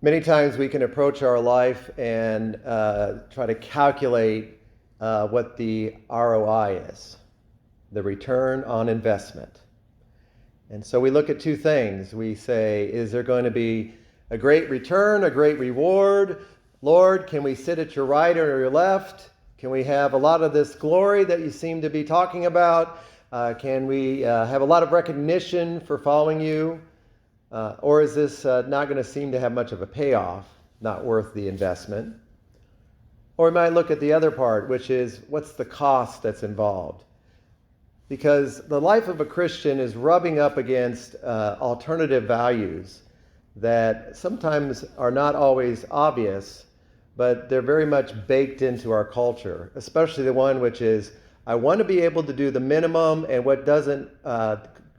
Many times we can approach our life and try to calculate what the ROI is, the return on investment. And so we look at two things. We say, is there going to be a great return, a great reward? Lord, can we sit at your right or your left? Can we have a lot of this glory that you seem to be talking about? Can we have a lot of recognition for following you? Or is this not going to seem to have much of a payoff, not worth the investment? Or we might look at the other part, which is what's the cost that's involved? Because the life of a Christian is rubbing up against alternative values that sometimes are not always obvious, but they're very much baked into our culture, especially the one which is, I want to be able to do the minimum and what doesn't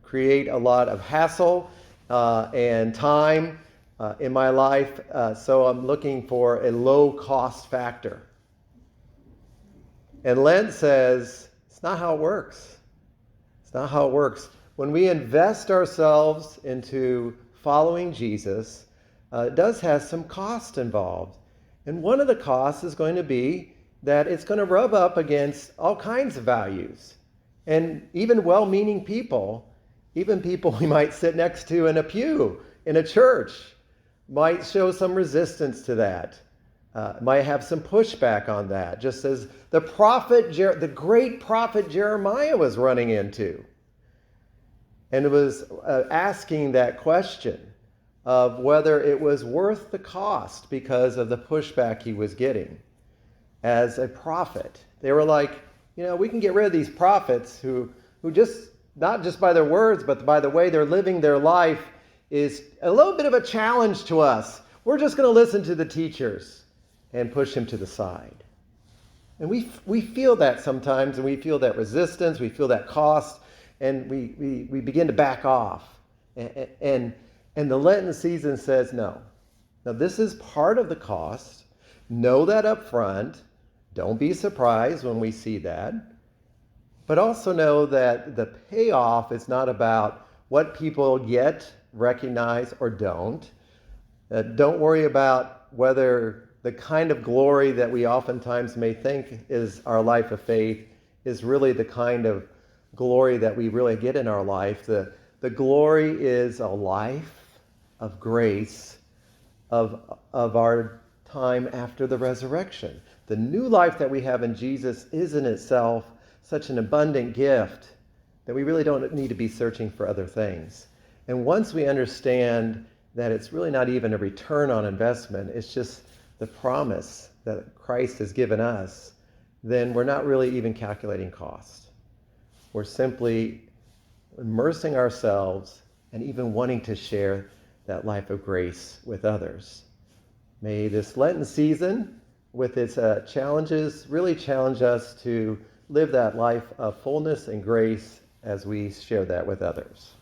create a lot of hassle and time in my life, so I'm looking for a low cost factor. And Lent says, it's not how it works. It's not how it works. When we invest ourselves into following Jesus, it does have some cost involved. And one of the costs is going to be that it's going to rub up against all kinds of values. And even well-meaning people, even people we might sit next to in a pew in a church, might show some resistance to that, might have some pushback on that, just as the great prophet Jeremiah was running into. And it was asking that question of whether it was worth the cost because of the pushback he was getting as a prophet. They were like, we can get rid of these prophets who just, not just by their words, but by the way they're living their life, is a little bit of a challenge to us. We're just going to listen to the teachers and push him to the side. And we feel that sometimes, and we feel that resistance, we feel that cost, and we begin to back off. And the Lenten season says no. Now this is part of the cost. Know that up front. Don't be surprised when we see that. But also know that the payoff is not about what people get, recognize, or don't. Don't worry about whether the kind of glory that we oftentimes may think is our life of faith is really the kind of glory that we really get in our life. The glory is a life of grace of our time after the resurrection. The new life that we have in Jesus is in itself such an abundant gift that we really don't need to be searching for other things. And once we understand that it's really not even a return on investment, it's just the promise that Christ has given us, then we're not really even calculating cost. We're simply immersing ourselves and even wanting to share that life of grace with others. May this Lenten season, with its challenges, really challenge us to live that life of fullness and grace as we share that with others.